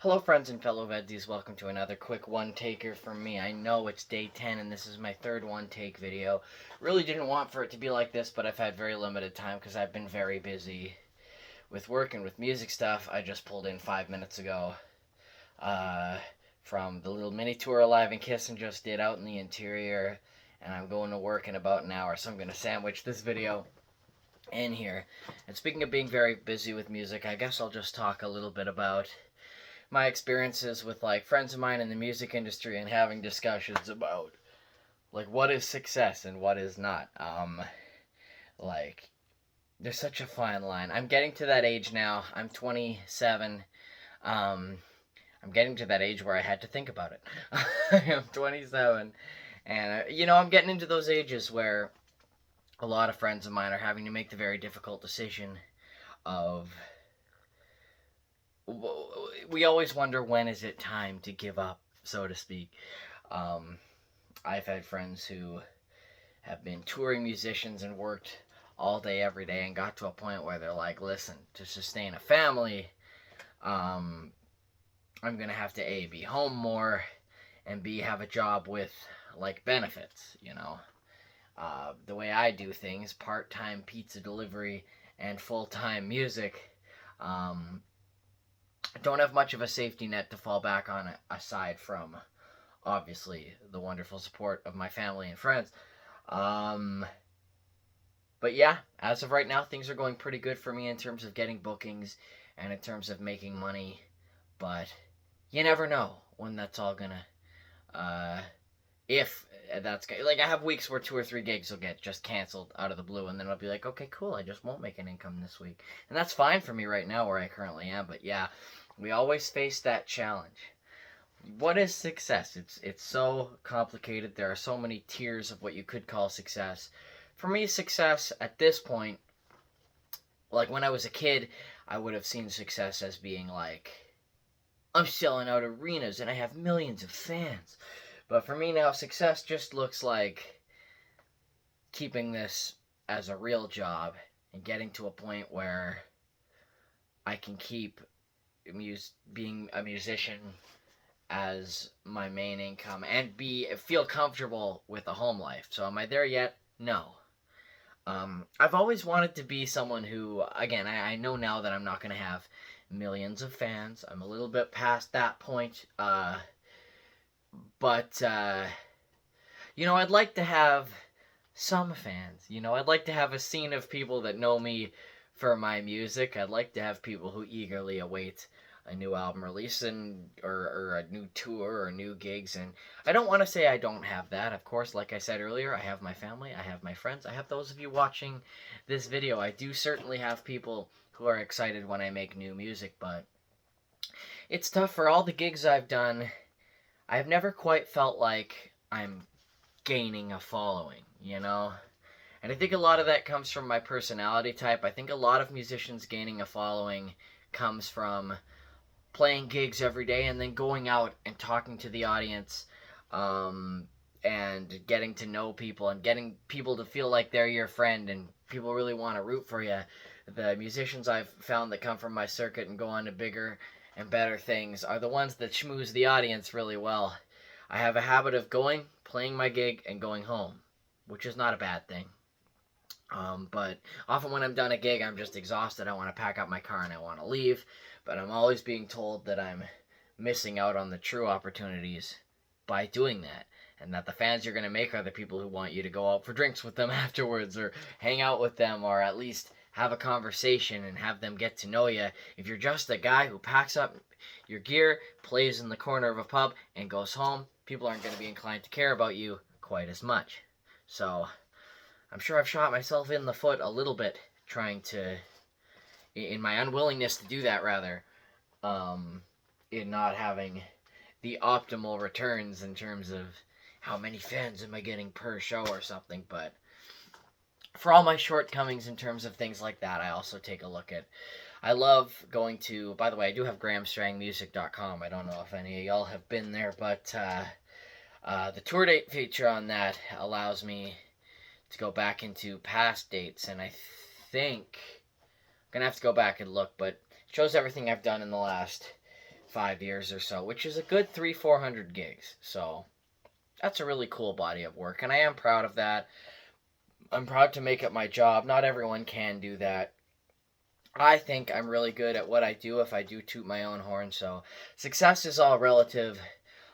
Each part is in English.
Hello, friends and fellow VEDS. Welcome to another quick one-taker from me. I know it's day 10 and this is my third one-take video. Really didn't want for it to be like this, but I've had very limited time because I've been very busy with work and with music stuff. I just pulled in 5 minutes ago from the little mini tour Alive and Kissin' just did out in the interior, and I'm going to work in about an hour, so I'm going to sandwich this video in here. And speaking of being very busy with music, I guess I'll just talk a little bit about my experiences with like friends of mine in the music industry and having discussions about like what is success and what is not. Like there's such a fine line. I'm getting to that age now. I'm 27. I'm getting to that age where I had to think about it. I'm 27, and I'm getting into those ages where a lot of friends of mine are having to make the very difficult decision of we always wonder when is it time to give up, so to speak. I've had friends who have been touring musicians and worked all day every day and got to a point where they're like, listen, to sustain a family, I'm gonna have to A, be home more, and B, have a job with like benefits. The way I do things, part-time pizza delivery and full-time music, don't have much of a safety net to fall back on aside from obviously the wonderful support of my family and friends. But yeah, as of right now, things are going pretty good for me in terms of getting bookings and in terms of making money. But you never know when that's all gonna, if that's like I have weeks where 2 or 3 gigs will get just canceled out of the blue, and then I'll be like, okay, cool, I just won't make an income this week, and that's fine for me right now where I currently am. But yeah, we always face that challenge. What is success? It's so complicated. There are so many tiers of what you could call success. For me, success at this point, like when I was a kid, I would have seen success as being like, I'm selling out arenas and I have millions of fans. But for me now, success just looks like keeping this as a real job and getting to a point where I can keep being a musician as my main income and feel comfortable with a home life. So am I there yet? No. I've always wanted to be someone who, again, I know now that I'm not going to have millions of fans. I'm a little bit past that point. But I'd like to have some fans. I'd like to have a scene of people that know me for my music. I'd like to have people who eagerly await a new album release or a new tour or new gigs. And I don't want to say I don't have that. Of course, like I said earlier, I have my family, I have my friends, I have those of you watching this video. I do certainly have people who are excited when I make new music, but it's tough. For all the gigs I've done, I've never quite felt like I'm gaining a following, And I think a lot of that comes from my personality type. I think a lot of musicians gaining a following comes from playing gigs every day and then going out and talking to the audience, and getting to know people and getting people to feel like they're your friend and people really want to root for you. The musicians I've found that come from my circuit and go on to bigger and better things are the ones that schmooze the audience really well. I have a habit of going, playing my gig, and going home, which is not a bad thing. But often when I'm done a gig, I'm just exhausted. I want to pack up my car and I want to leave. But I'm always being told that I'm missing out on the true opportunities by doing that. And that the fans you're going to make are the people who want you to go out for drinks with them afterwards or hang out with them or at least have a conversation and have them get to know you. If you're just a guy who packs up your gear, plays in the corner of a pub, and goes home, people aren't going to be inclined to care about you quite as much. So I'm sure I've shot myself in the foot a little bit trying to, in my unwillingness to do that rather, in not having the optimal returns in terms of how many fans am I getting per show or something. But for all my shortcomings in terms of things like that, I also take a look at, I love going to, by the way, I do have grahamstrangmusic.com. I don't know if any of y'all have been there, but the tour date feature on that allows me to go back into past dates, and I think I'm going to have to go back and look, but it shows everything I've done in the last 5 years or so, which is a good 400 gigs. So that's a really cool body of work, and I am proud of that. I'm proud to make it my job. Not everyone can do that. I think I'm really good at what I do if I do toot my own horn, so success is all relative.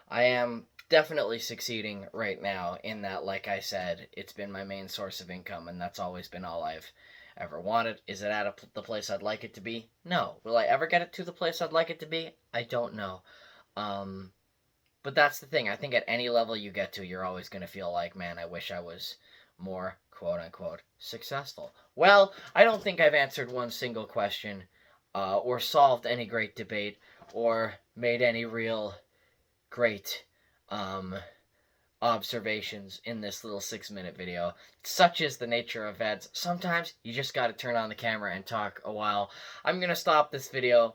I am definitely succeeding right now in that, like I said, it's been my main source of income, and that's always been all I've ever wanted. Is it at the place I'd like it to be? No. Will I ever get it to the place I'd like it to be? I don't know. Um, but that's the thing. I think at any level you get to, you're always going to feel like, man, I wish I was more quote unquote successful. Well, I don't think I've answered one single question or solved any great debate or made any real great um, observations in this little 6-minute video. Such is the nature of VEDS. Sometimes you just got to turn on the camera and talk a while. I'm going to stop this video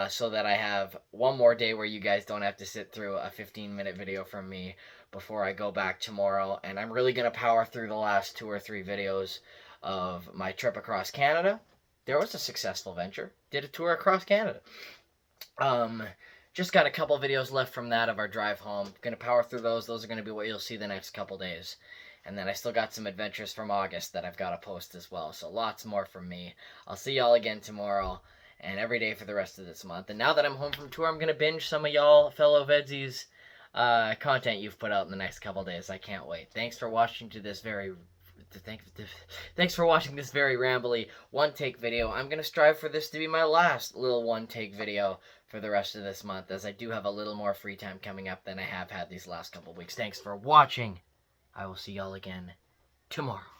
so that I have one more day where you guys don't have to sit through a 15-minute video from me before I go back tomorrow. And I'm really going to power through the last 2 or 3 videos of my trip across Canada. There was a successful venture. Did a tour across Canada. Just got a couple videos left from that of our drive home. Going to power through those. Those are going to be what you'll see the next couple days. And then I still got some adventures from August that I've got to post as well. So lots more from me. I'll see y'all again tomorrow and every day for the rest of this month. And now that I'm home from tour, I'm going to binge some of y'all fellow Vedsies content you've put out in the next couple days. I can't wait. Thanks for watching this very rambly one-take video. I'm going to strive for this to be my last little one-take video for the rest of this month, as I do have a little more free time coming up than I have had these last couple weeks. Thanks for watching. I will see y'all again tomorrow.